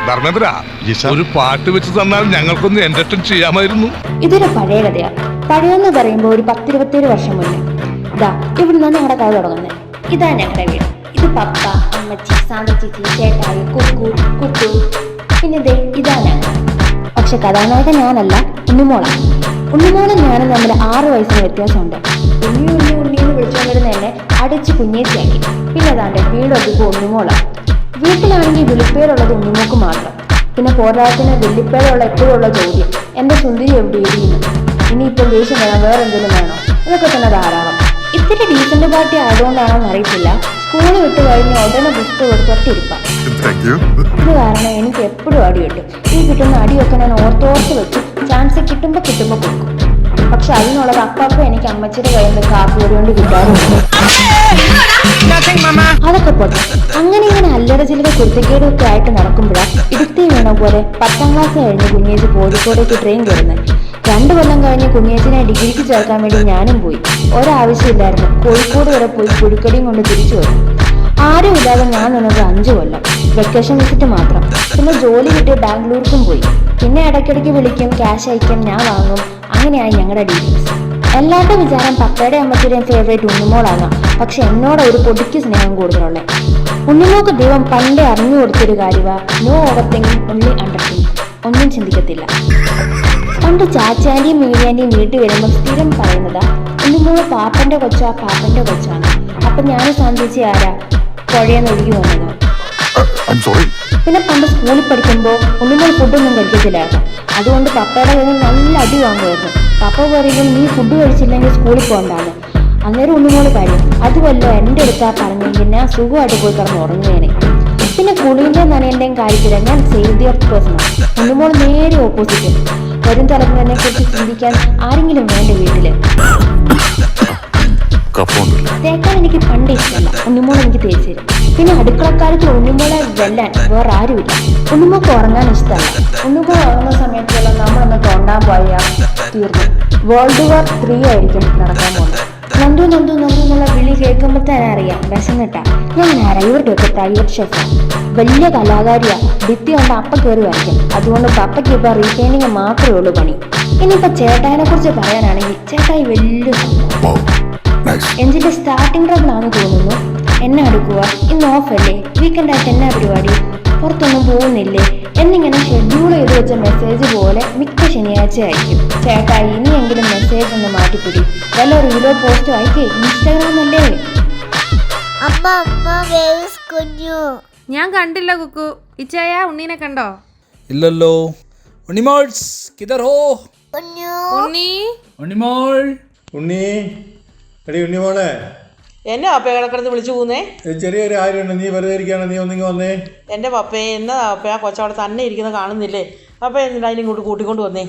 ധർമ്മേന്ദ്ര ഒരു പാട്ട് വെച്ച് തന്നാൽ ഞങ്ങൾക്കൊന്ന് എന്റർടൈൻ ചെയ്യാമായിരുന്നു. ഇതൊരു പഴയ കഥയാ. പഴയെന്ന് പറയുമ്പോ ഒരു 10-27 വർഷം മുന്നേ. ഇതാ ഇവിടുന്ന് ഞങ്ങളുടെ കഥ തുടങ്ങുന്നത്. ഇതാ ഞങ്ങളുടെ വീട്. ഇത് പപ്പ, അമ്മച്ചി, സാന്തച്ചേച്ചി, ചേട്ടായി, കുക്കു, കുട്ടു, പിന്നെ ഇതാ ഞങ്ങൾ. പക്ഷെ കഥാനായകൻ ഞാനല്ല, ഉണ്ണിമോളാണ്. ഉണ്ണിമോളും ഞാനും തമ്മിൽ 6 വയസ്സിന് വ്യത്യാസമുണ്ട്. ഉണ്ണി ഉണ്ണി ഉണ്ണി എന്ന് വിളിച്ചുകൊണ്ടിരുന്ന എന്നെ അടിച്ച് കുഞ്ഞേച്ചിയാക്കി. പിന്നെ അതാണ്ട് വീടൊതുക്കും ഉണ്ണിമോളാണ്. വീട്ടിലാണെങ്കിൽ വിളിപ്പേരുള്ളത് ഉണ്ണിമോക്ക് മാത്രം. പിന്നെ പോരാട്ടത്തിന് വെള്ളിപ്പേരുള്ള എപ്പോഴും ഉള്ള ചോദ്യം, എന്റെ സുന്ദരി എവിടെ ഇരിക്കുന്നു, ഇനിയിപ്പോൾ ദേഷ്യം വേണം, വേറെ എന്തെങ്കിലും വേണോ, ഇതൊക്കെ തന്നെ ധാരാളം. ഇത്തിരി ഡീസന്റ് പാർട്ടി ആയതുകൊണ്ടാണോന്ന് അറിയത്തില്ല, സ്കൂളിൽ വിട്ട് കഴിഞ്ഞ് ഉടനെ പുസ്തകം എടുത്തൊട്ടിരിപ്പാം. ഇത് കാരണം എനിക്ക് എപ്പോഴും അടി കിട്ടും. ഈ കിട്ടുന്ന അടിയൊക്കെ ഞാൻ ഓർത്തോർത്ത് വെച്ച് ചാൻസ് കിട്ടുമ്പോ കൊടുക്കും. പക്ഷെ അതിനുള്ളത് അപ്പാപ്പം എനിക്ക് അമ്മച്ചിയുടെ കയ്യിൽ നിന്ന് കാപ്പി കൊണ്ട് കിട്ടാറുണ്ട്. അതൊക്കെ പോട്ടെ. അങ്ങനെ ഇങ്ങനെ അല്ലറ ചില്ലറ കുരുത്തക്കേടും ഒക്കെ ആയിട്ട് നടക്കുമ്പോഴാണ് ഇടുത്തി വീണ പോലെ 10ാം ക്ലാസ് കഴിഞ്ഞ് കുഞ്ഞേച്ചി കോഴിക്കോടേക്ക് ട്രെയിൻ കയറുന്നത്. 2 കൊല്ലം കഴിഞ്ഞ് കുഞ്ഞേച്ചിനെ ഡിഗ്രിക്ക് ചേർക്കാൻ വേണ്ടി ഞാനും പോയി. ഒരാവശ്യമില്ലായിരുന്നു. കോഴിക്കോട് വരെ പോയി കുഴിക്കടിയും കൊണ്ട് തിരിച്ചു വരും. ആരും ഇല്ലാതെ ഞാൻ നിന്നത് 5 കൊല്ലം. വെക്കേഷൻ വിസിറ്റ് മാത്രം. പിന്നെ ജോലി കിട്ടി ബാംഗ്ലൂർക്കും പോയി. പിന്നെ ഇടയ്ക്കിടയ്ക്ക് വിളിക്കും, ക്യാഷ് അയക്കും, ഞാൻ വാങ്ങും. അങ്ങനെയായി ഞങ്ങളുടെ ഡീറ്റെയിൽസ്. എല്ലാവരുടെ വിചാരം പപ്പയുടെ അമ്മച്ചിയുടെയും ഫേവറേറ്റ് ഉണ്ണിമോളാകാം. പക്ഷെ എന്നോട് ഒരു പൊടിക്ക് സ്നേഹം കൂടുതലുള്ളേ. ഉണ്ണിമോക്ക് ദൈവം പണ്ടേ അറിഞ്ഞു കൊടുത്തൊരു കാര്യവാ, no over thinking, only under thinking. ഒന്നും ചിന്തിക്കത്തില്ല. പണ്ട് ചാച്ചാന്റെയും മീഡിയാന്റെയും വീട്ടിൽ വരുമ്പോൾ സ്ഥിരം പറയുന്നതാ, ഉണ്ണിമോള് പാപ്പന്റെ കൊച്ചാ, പാപ്പന്റെ കൊച്ചാണ്. അപ്പൊ ഞാൻ സാന്തിച്ച് ആരാ, പുഴയെന്ന് ഒഴുകി വന്നതാ. പിന്നെ പണ്ട് സ്കൂളിൽ പഠിക്കുമ്പോൾ ഉണ്ണിമോൾ ഫുഡൊന്നും കഴിക്കത്തില്ലായിരുന്നു. അതുകൊണ്ട് പപ്പയുടെ കയ്യിൽ നല്ല അടി വാങ്ങുമായിരുന്നു. പപ്പ പറയും, നീ ഫുഡ് കഴിച്ചില്ലെങ്കിൽ സ്കൂളിൽ പോകണ്ടാന്ന്. അന്നേരം ഉണ്ണിമോള് കാര്യം, അതുമല്ലോ എൻ്റെ അടുത്താ പറഞ്ഞെങ്കിൽ ഞാൻ സുഖമായിട്ട് പോയി കിടന്ന് ഉറങ്ങുകയാണ്. പിന്നെ കുളിൻ്റെയും നനേൻ്റെയും കാര്യത്തിൽ ഞാൻ സേവ് ദി എർത്ത് പേഴ്സണാണ്. ഉണ്ണിമോൾ നേരെ ഓപ്പോസിറ്റ്. വരും തലമുറനെ കുറിച്ച് ചിന്തിക്കാൻ ആരെങ്കിലും വേണ്ട വീട്ടില്. തേക്കാൻ എനിക്ക് പണ്ട് ഇഷ്ടമല്ല, ഉണ്ണിമോൾ എനിക്ക് തേച്ച് തരും. പിന്നെ അടുക്കളക്കാലത്ത് ഉണ്ണിമോളെ വെല്ലാൻ വേറെ ആരുമില്ല. ഉണ്ണിമോക്ക് ഉറങ്ങാൻ ഇഷ്ടമല്ല. ഉണ്ണിമോൾ ഉറങ്ങുന്ന സമയത്തുള്ള നമ്മളൊന്ന് തോണ്ടാൻ പോയാൽ തീർന്നു. വേൾഡ് വാർ 3 ആയിരിക്കും നടക്കാൻ പോകുന്നത്. നന്ദു നന്ദു നന്ദു എന്നുള്ള വിളി കേൾക്കുമ്പോൾ തന്നെ അറിയാം വിശന്നിട്ടാ. ഞാൻ ആരാ, ഇവർക്കൊക്കെ പ്രൈവറ്റ് ഷെഫാണ്, വലിയ കലാകാരിയാ. ഭിത്തി കൊണ്ട് അപ്പ കയറി വരയ്ക്കും. അതുകൊണ്ട് പപ്പയ്ക്ക് ഇപ്പൊ റീറ്റെയിനിങ് മാത്രമേ ഉള്ളൂ പണി. ഇനിയിപ്പൊ ചേട്ടായിനെ കുറിച്ച് പറയാനാണെങ്കിൽ ചേട്ടായി വലിയ സംഭവം. എഞ്ചിന്റെ സ്റ്റാർട്ടിംഗ് ട്രബിൾ ആണെന്ന് തോന്നുന്നു. എന്നെ അടുക്കുക, ഇന്ന് ഓഫല്ലേ, വീക്കെൻഡായിട്ട് എന്നാ പരിപാടി, പുറത്തൊന്നും പോകുന്നില്ലേ എന്നിങ്ങനെ ഷെഡ്യൂൾ ചെയ്ത് വെച്ച മെസ്സേജ് പോലെ മിക്ക ശനിയാഴ്ച അയക്കും. ചേട്ടായി ഇനിയെങ്കിലും മെസ്സേജ് ഒന്ന് മാറ്റിപ്പിടി, വല്ല റീലോ പോസ്റ്റോ അയക്കേ, ഇൻസ്റ്റാഗ്രാം അല്ലേ. ഞാൻ കണ്ടില്ല കുക്കു. ഇച്ചായ ഉണ്ണീനെ കണ്ടോ? ഇല്ലല്ലോ. ഉണ്ണിമോൾസ് കിധർ ഹോ? ഉണ്ണി ഉണ്ണിമോൾ, ഉണ്ണി, എടി ഉണ്ണിമോളെ, എന്നെ പപ്പയെ കിടക്കിടന്ന് വിളിച്ചു പോകുന്നേ. ചെറിയൊരു കാര്യമുണ്ട്, നീ വെറുതെ ഇരിക്കുകയാണ്, നീ ഒന്നിങ്ങി വന്നേ. എൻ്റെ പപ്പയെ എന്നതാ പപ്പ, ആ കൊച്ചവിടെ തന്നെ ഇരിക്കുന്നത് കാണുന്നില്ലേ? പപ്പ എന്തിനാ ഇങ്ങോട്ട് കൂട്ടിക്കൊണ്ട് വന്നേ?